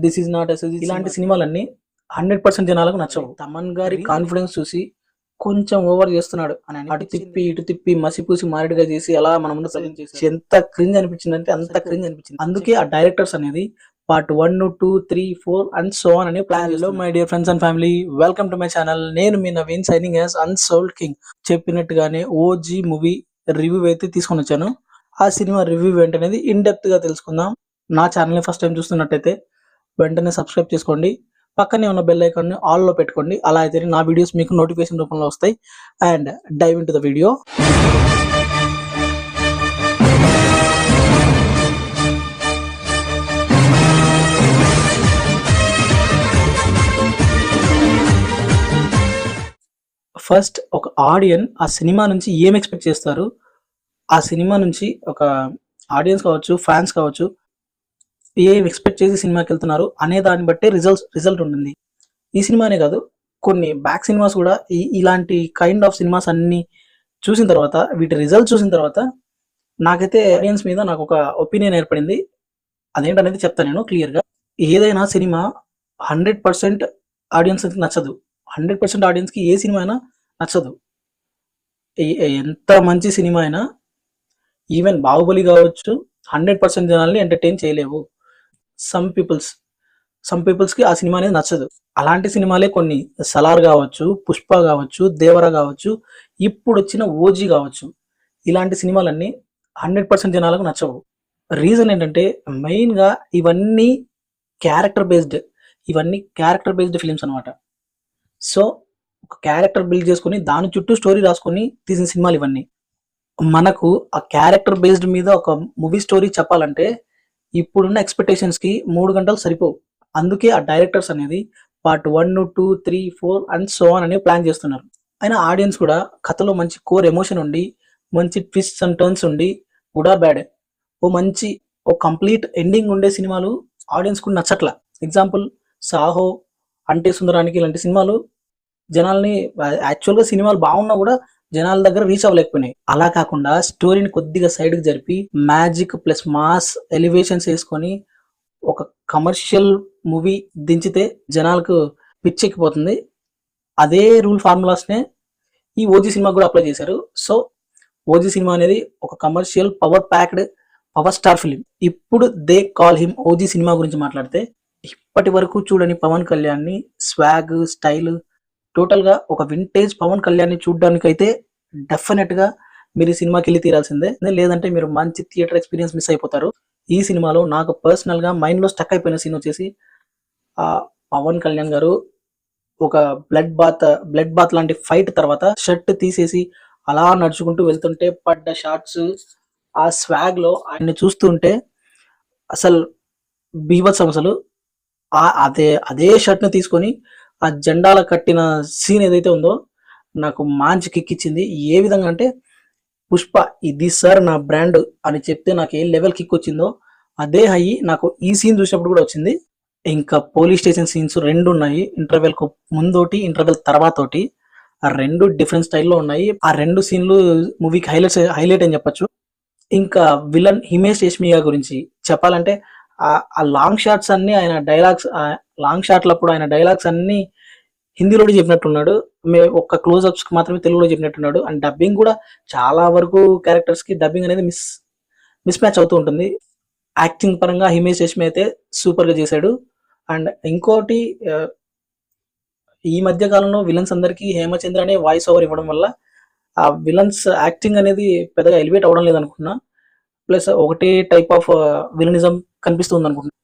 This is not yes ఇలాంటి సినిమాలన్నీ 100% జనాలకు నచ్చవు. తమన్ గారి కాన్ఫిడెన్స్ చూసి కొంచెం ఓవర్ చేస్తున్నాడు అని అటు తిప్పి ఇటు తిప్పి మసిపూసి మారేడుగా చేసి అలా మన ముందు ప్రజెంట్ చేసి ఎంత క్రింజ్ అనిపించిందంటే అంత క్రింజ్ అనిపించింది. అందుకే ఆ డైరెక్టర్స్ అనేది పార్ట్ 1, 2, 3, 4 అండ్ సో ఆన్ అనే plan. Hello my dear friends and family, welcome to my channel. నేను మీ Naveen, signing as unsold king. చెప్పినట్టుగానే ఓజీ మూవీ రివ్యూ అయితే తీసుకొని వచ్చాను. ఆ సినిమా రివ్యూ ఏంటనేది ఇన్ డెప్త్ గా తెలుసుకుందాం. నా ఛానల్ని ఫస్ట్ టైం చూస్తున్నట్టయితే వెంటనే సబ్స్క్రైబ్ చేసుకోండి, పక్కనే ఉన్న బెల్ ఐకాన్ని ఆల్లో పెట్టుకోండి. అలా అయితే నా వీడియోస్ మీకు నోటిఫికేషన్ రూపంలో వస్తాయి. And dive into the video. First ఒక ఆడియన్ ఆ సినిమా నుంచి ఏం ఎక్స్పెక్ట్ చేస్తారు, ఆ సినిమా నుంచి ఒక ఆడియన్స్ కావచ్చు, ఫ్యాన్స్ కావచ్చు, ఏం ఎక్స్పెక్ట్ చేసి సినిమాకి వెళ్తున్నారు అనే దాన్ని బట్టే రిజల్ట్ ఉంటుంది. ఈ సినిమానే కాదు, కొన్ని బ్యాక్ సినిమాస్ కూడా ఇలాంటి కైండ్ ఆఫ్ సినిమాస్ అన్ని చూసిన తర్వాత, వీటి రిజల్ట్ చూసిన తర్వాత నాకైతే ఆడియన్స్ మీద నాకు ఒక ఒపీనియన్ ఏర్పడింది. అదేంటనేది చెప్తాను నేను క్లియర్గా. ఏదైనా సినిమా 100% ఆడియన్స్ నచ్చదు. 100% ఆడియన్స్కి ఏ సినిమా అయినా నచ్చదు. ఎంత మంచి సినిమా అయినా, ఈవెన్ బాహుబలి కావచ్చు, 100% జనాల్ని ఎంటర్టైన్ చేయలేవు. సమ్ పీపుల్స్కి ఆ సినిమా అనేది నచ్చదు. అలాంటి సినిమాలే కొన్ని సలార్ కావచ్చు, పుష్ప కావచ్చు, దేవరా కావచ్చు, ఇప్పుడు వచ్చిన ఓజీ కావచ్చు, ఇలాంటి సినిమాలన్నీ 100% జనాలకు నచ్చవు. రీజన్ ఏంటంటే మెయిన్గా ఇవన్నీ క్యారెక్టర్ బేస్డ్ ఫిలిమ్స్ అనమాట. సో ఒక క్యారెక్టర్ బిల్డ్ చేసుకుని దాని చుట్టూ స్టోరీ రాసుకొని తీసిన సినిమాలు ఇవన్నీ. మనకు ఆ క్యారెక్టర్ బేస్డ్ మీద ఒక మూవీ స్టోరీ చెప్పాలంటే ఇప్పుడున్న ఎక్స్పెక్టేషన్స్కి 3 గంటలు సరిపోవు. అందుకే ఆ డైరెక్టర్స్ అనేది పార్ట్ 1, 2, 3, 4 అండ్ సో ఆన్ అనే ప్లాన్ చేస్తున్నారు. అయినా ఆడియన్స్ కూడా కథలో మంచి కోర్ ఎమోషన్ ఉండి, మంచి ట్విస్ట్స్ అండ్ టర్న్స్ ఉండి, గుడ్ ఆర్ బ్యాడ్, ఓ కంప్లీట్ ఎండింగ్ ఉండే సినిమాలు ఆడియన్స్ కూడా నచ్చట్లా. ఎగ్జాంపుల్ సాహో, అంటే సుందరానికి ఇలాంటి సినిమాలు జనాల్ని, యాక్చువల్గా సినిమాలు బాగున్నా కూడా జనాల దగ్గర రీచ్ అవ్వలేకపోయినాయి. అలా కాకుండా స్టోరీని కొద్దిగా సైడ్కి జరిపి మ్యాజిక్ ప్లస్ మాస్ ఎలివేషన్స్ వేసుకొని ఒక కమర్షియల్ మూవీ దించితే జనాలకు పిచ్చెక్కిపోతుంది. అదే రూల్ ఫార్ములాస్నే ఈ ఓజీ సినిమా కూడా అప్లై చేశారు. సో ఓజీ సినిమా అనేది ఒక కమర్షియల్ పవర్ స్టార్ ఫిలిం. ఇప్పుడు they call him OG cinema గురించి మాట్లాడితే, ఇప్పటి వరకు చూడని పవన్ కళ్యాణ్ని స్వాగ్, స్టైల్, టోటల్గా ఒక వింటేజ్ పవన్ కళ్యాణ్ని చూడడానికైతే డెఫినెట్గా మీరు ఈ సినిమాకి వెళ్ళి తీరాల్సిందే. లేదంటే మీరు మంచి థియేటర్ ఎక్స్పీరియన్స్ మిస్ అయిపోతారు. ఈ సినిమాలో నాకు పర్సనల్గా మైండ్లో స్టక్ అయిపోయిన సీన్ వచ్చేసి, పవన్ కళ్యాణ్ గారు ఒక బ్లడ్ బాత్ లాంటి ఫైట్ తర్వాత షర్ట్ తీసేసి అలా నడుచుకుంటూ వెళ్తుంటే పడ్డ షార్ట్స్, ఆ స్వాగ్లో ఆయన్ని చూస్తుంటే అసలు బీభత్సం. అసలు అదే షర్ట్ని తీసుకొని ఆ జెండాల కట్టిన సీన్ ఏదైతే ఉందో నాకు మంచి కిక్ ఇచ్చింది. ఏ విధంగా అంటే, పుష్ప ఇది సార్ నా బ్రాండ్ అని చెప్తే నాకు ఏ లెవెల్ కిక్ వచ్చిందో అదే హై నాకు ఈ సీన్ చూసినప్పుడు కూడా వచ్చింది. ఇంకా పోలీస్ స్టేషన్ సీన్స్ 2 ఉన్నాయి, ఇంటర్వెల్కు ముందోటి, ఇంటర్వెల్ తర్వాతోటి. ఆ 2 డిఫరెంట్ స్టైల్లో ఉన్నాయి. ఆ 2 సీన్లు మూవీకి హైలైట్ అని చెప్పొచ్చు. ఇంకా విలన్ హిమేష్ రేష్మియా గురించి చెప్పాలంటే, ఆ లాంగ్ షాట్స్ అన్ని ఆయన డైలాగ్స్ అన్ని హిందీలోనే చెప్పినట్టున్నాడు. ఒక్క క్లోజ్అప్స్ మాత్రమే తెలుగులో చెప్పినట్టున్నాడు. అండ్ డబ్బింగ్ కూడా చాలా వరకు క్యారెక్టర్స్కి డబ్బింగ్ అనేది మిస్ మ్యాచ్ అవుతూ ఉంటుంది. యాక్టింగ్ పరంగా హిమేష్ రేష్మి అయితే సూపర్గా చేశాడు. అండ్ ఇంకోటి, ఈ మధ్య కాలంలో విలన్స్ అందరికీ హేమచంద్ర అనే వాయిస్ ఓవర్ ఇవ్వడం వల్ల ఆ విలన్స్ యాక్టింగ్ అనేది పెద్దగా ఎలివేట్ అవ్వడం లేదనుకున్నా. ప్లస్ ఒకటే టైప్ ఆఫ్ విలనిజం కనిపిస్తుంది అనుకుంటున్నా.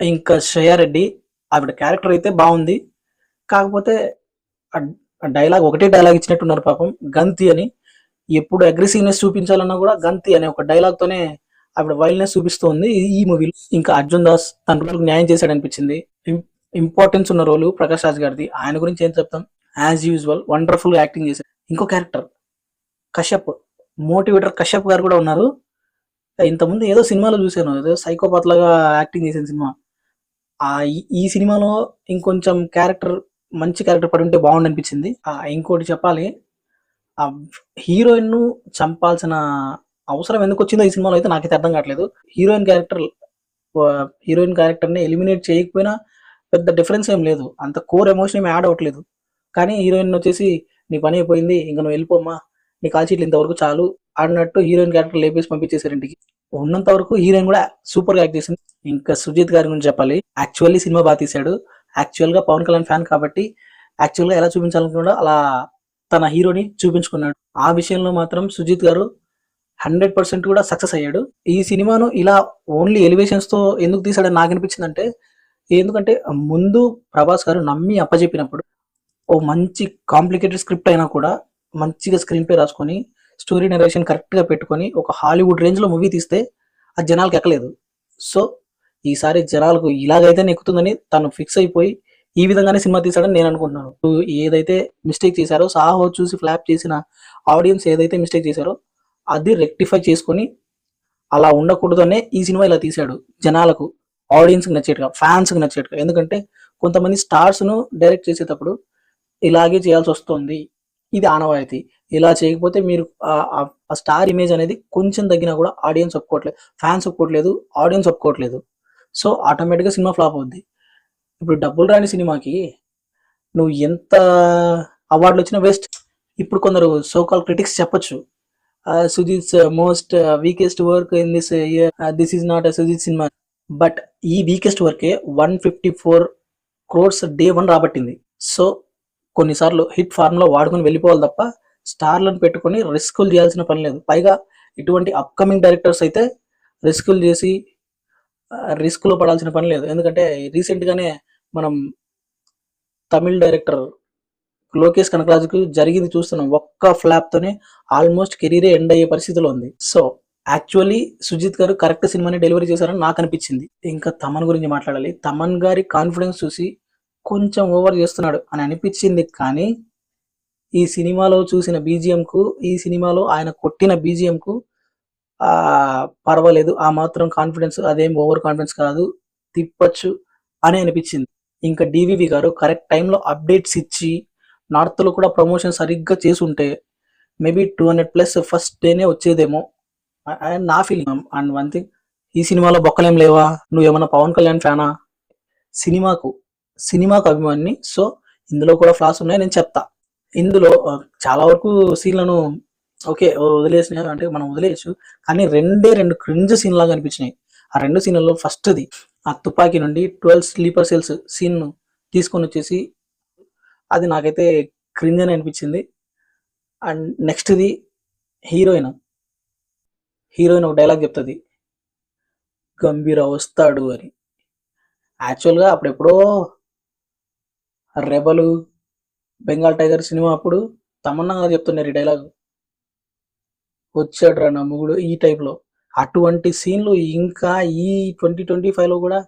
ఇంకా శ్రేయా రెడ్డి, ఆవిడ క్యారెక్టర్ అయితే బాగుంది. కాకపోతే ఒకటే డైలాగ్ ఇచ్చినట్టున్నారు పాపం, గంతి అని. ఎప్పుడు అగ్రెసివ్నెస్ చూపించాలన్నా కూడా గంతి అనే ఒక డైలాగ్తోనే ఆవిడ వైల్డ్నెస్ చూపిస్తుంది ఈ మూవీలో. ఇంకా అర్జున్ దాస్ తన రోల్కి న్యాయం చేశాడు అనిపించింది. ఇంపార్టెన్స్ ఉన్న రోలు ప్రకాష్ రాజ్ గారిది. ఆయన గురించి ఏం చెప్తాం, యాజ్ యూజువల్ వండర్ఫుల్గా యాక్టింగ్ చేశారు. ఇంకో క్యారెక్టర్ కశ్యప్, మోటివేటర్ కశ్యప్ గారు కూడా ఉన్నారు. ఇంతకుముందు ఏదో సినిమాలో చూశాను, ఏదో సైకోపాత్ లాగా యాక్టింగ్ చేసిన సినిమా. ఈ సినిమాలో ఇంకొంచెం మంచి క్యారెక్టర్ పడి ఉంటే బాగుండు అనిపించింది. ఇంకోటి చెప్పాలి, ఆ హీరోయిన్ ను చంపాల్సిన అవసరం ఎందుకు వచ్చిందో ఈ సినిమాలో అయితే నాకైతే అర్థం కావట్లేదు. హీరోయిన్ క్యారెక్టర్ హీరోయిన్ క్యారెక్టర్ని ఎలిమినేట్ చేయకపోయినా పెద్ద డిఫరెన్స్ ఏం లేదు, అంత కోర్ ఎమోషన్ ఏమి యాడ్ అవ్వట్లేదు. కానీ హీరోయిన్ వచ్చేసి నీ పని అయిపోయింది, ఇంక నువ్వు వెళ్ళిపోమ్మా, నీ కాల్ షీట్లు ఇంతవరకు చాలు అన్నట్టు హీరోయిన్ క్యారెక్టర్ లేపేసి పంపించేశారు ఇంటికి. ఉన్నంత వరకు హీరోయిన్ కూడా సూపర్ గా యాక్ట్ చేసింది. ఇంకా సుజిత్ గారి గురించి చెప్పాలి. యాక్చువల్లీ సినిమా బాగా తీశాడు. యాక్చువల్ గా పవన్ కళ్యాణ్ ఫ్యాన్ కాబట్టి యాక్చువల్ గా ఎలా చూపించాలనుకున్నాడో అలా తన హీరోని చూపించుకున్నాడు. ఆ విషయంలో మాత్రం సుజిత్ గారు 100% కూడా సక్సెస్ అయ్యాడు. ఈ సినిమాను ఇలా ఓన్లీ ఎలివేషన్స్ తో ఎందుకు తీసాడని నాకు అనిపించింది అంటే, ఎందుకంటే ముందు ప్రభాస్ గారు నమ్మి అప్పచెప్పినప్పుడు ఓ మంచి కాంప్లికేటెడ్ స్క్రిప్ట్ అయినా కూడా మంచిగా స్క్రీన్ ప్లే రాసుకొని స్టోరీ నరేషన్ కరెక్ట్ గా పెట్టుకొని ఒక హాలీవుడ్ రేంజ్ లో మూవీ తీస్తే అది జనాలకు ఎక్కలేదు. సో ఈసారి జనాలకు ఇలాగైతే ఎక్కుతుందని తను ఫిక్స్ అయిపోయి ఈ విధంగానే సినిమా తీసాడని నేను అనుకుంటున్నాను. ఏదైతే మిస్టేక్ చేశారో, సాహో చూసి ఫ్లాప్ చేసిన ఆడియన్స్ ఏదైతే మిస్టేక్ చేశారో అది రెక్టిఫై చేసుకొని అలా ఉండకూడదనే ఈ సినిమా ఇలా తీశాడు. జనాలకు, ఆడియన్స్ కి నచ్చేట్టుగా, ఫ్యాన్స్ కి నచ్చేట్టుగా. ఎందుకంటే కొంతమంది స్టార్స్ ను డైరెక్ట్ చేసేటప్పుడు ఇలాగే చేయాల్సి వస్తుంది, ఇది ఆనవాయితీ, ఇలా చేయకపోతే మీరు ఆ స్టార్ ఇమేజ్ అనేది కొంచెం తగ్గినా కూడా ఆడియన్స్ ఒప్పుకోవట్లేదు, ఫ్యాన్స్ ఒప్పుకోవట్లేదు, ఆడియన్స్ ఒప్పుకోవట్లేదు. సో ఆటోమేటిక్గా సినిమా ఫ్లాప్ అవుద్ది. ఇప్పుడు డబ్బులు రాని సినిమాకి నువ్వు ఎంత అవార్డులు వచ్చినా వేస్ట్. ఇప్పుడు కొందరు సోకాల్ క్రిటిక్స్ చెప్పొచ్చు, Sujeeth most weakest work in this year, this is not a Sujeeth సినిమా. బట్ ఈ వీకెస్ట్ వర్కే 154 crores డే 1 రాబట్టింది. సో కొన్నిసార్లు హిట్ ఫార్ములా వాడుకొని వెళ్ళిపోవాలి తప్ప స్టార్లను పెట్టుకొని రిస్కులు చేయాల్సిన పని లేదు. పైగా ఇటువంటి అప్కమింగ్ డైరెక్టర్స్ అయితే రిస్కులు చేసి రిస్క్లో పడాల్సిన పని లేదు. ఎందుకంటే రీసెంట్గానే మనం తమిళ్ డైరెక్టర్ లోకేష్ కనకరాజుకు జరిగింది చూస్తున్నాం. ఒక్క ఫ్లాప్ తోనే ఆల్మోస్ట్ కెరీరే ఎండ్ అయ్యే పరిస్థితిలో ఉంది. సో యాక్చువల్లీ సుజిత్ గారు కరెక్ట్ సినిమాని డెలివరీ చేశారని నాకు అనిపించింది. ఇంకా తమన్ గురించి మాట్లాడాలి. తమన్ గారి కాన్ఫిడెన్స్ చూసి కొంచెం ఓవర్ చేస్తున్నాడు అని అనిపించింది. కానీ ఈ సినిమాలో చూసిన బీజిఎంకు, ఈ సినిమాలో ఆయన కొట్టిన బీజిఎంకు పర్వాలేదు, ఆ మాత్రం కాన్ఫిడెన్స్, అదేం ఓవర్ కాన్ఫిడెన్స్ కాదు, తిప్పచ్చు అని అనిపించింది. ఇంకా డివివి గారు కరెక్ట్ టైంలో అప్డేట్స్ ఇచ్చి నార్త్లో కూడా ప్రమోషన్ సరిగ్గా చేసుంటే మేబీ 200+ ఫస్ట్ డేనే వచ్చేదేమో అండ్ నా ఫీలింగ్. అండ్ వన్ థింగ్, ఈ సినిమాలో బొక్కలేం లేవా, నువ్వేమన్నా పవన్ కళ్యాణ్ ఫ్యానా? సినిమాకు అభిమాని. సో ఇందులో కూడా ఫ్లాస్ ఉన్నాయి, నేను చెప్తా. ఇందులో చాలా వరకు సీన్లను ఓకే వదిలేసినాయి అంటే మనం వదిలేయచ్చు, కానీ 2 క్రింజ్ సీన్ లాగా అనిపించినాయి. ఆ 2 సీన్లలో ఫస్ట్ది ఆ తుపాకీ నుండి 12 స్లీపర్ సెల్స్ సీన్ తీసుకొని వచ్చేసి అది నాకైతే క్రింజ్ అని అనిపించింది. అండ్ నెక్స్ట్ది హీరోయిన్ ఒక డైలాగ్ చెప్తుంది, గంభీర వస్తాడు అని. యాక్చువల్గా అప్పుడెప్పుడో రెబలు, బెంగాల్ టైగర్ సినిమా అప్పుడు తమన్నా గారు చెప్తున్నారు ఈ డైలాగ్, వచ్చాడు రా నా మొగుడు, ఈ టైప్లో. అటువంటి సీన్లు ఇంకా ఈ 2025లో కూడా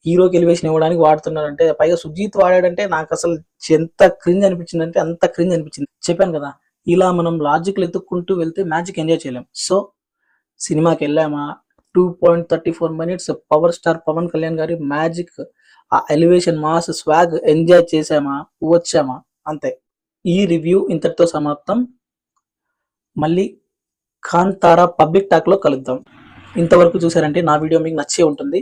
హీరోకి ఎలివేషన్ ఇవ్వడానికి వాడుతున్నారంటే, పైగా సుజీత్ వాడాడంటే నాకు అసలు ఎంత క్రింజ్ అనిపించింది అంటే అంత క్రింజ్ అనిపించింది. చెప్పాను కదా, ఇలా మనం లాజిక్లు ఎత్తుక్కుంటూ వెళ్తే మ్యాజిక్ ఎంజాయ్ చేయలేం. సో సినిమాకి వెళ్ళామా, 2.34 minutes power star Pawan Kalyan గారి మ్యాజిక్, ఆ ఎలివేషన్, మాస్, స్వాగ్ ఎంజాయ్ చేసామా, వచ్చామా, అంతే. ఈ రివ్యూ ఇంతటితో సమాప్తం. మళ్ళీ కాంతారా పబ్లిక్ టాక్లో కలుద్దాం. ఇంతవరకు చూసారంటే నా వీడియో మీకు నచ్చే ఉంటుంది.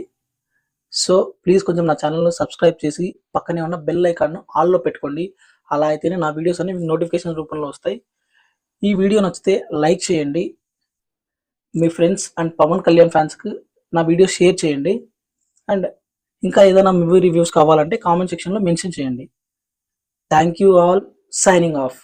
సో ప్లీజ్ కొంచెం నా ఛానల్ను సబ్స్క్రైబ్ చేసి పక్కనే ఉన్న బెల్ ఐకాన్ను ఆల్లో పెట్టుకోండి. అలా అయితేనే నా వీడియోస్ అన్ని మీకు నోటిఫికేషన్ రూపంలో వస్తాయి. ఈ వీడియో నచ్చితే లైక్ చేయండి, మీ ఫ్రెండ్స్ అండ్ పవన్ కళ్యాణ్ ఫ్యాన్స్కి నా వీడియో షేర్ చేయండి. అండ్ ఇంకా ఏదైనా మూవీ రివ్యూస్ కావాలంటే కామెంట్ సెక్షన్లో మెన్షన్ చేయండి. Thank you all, signing off.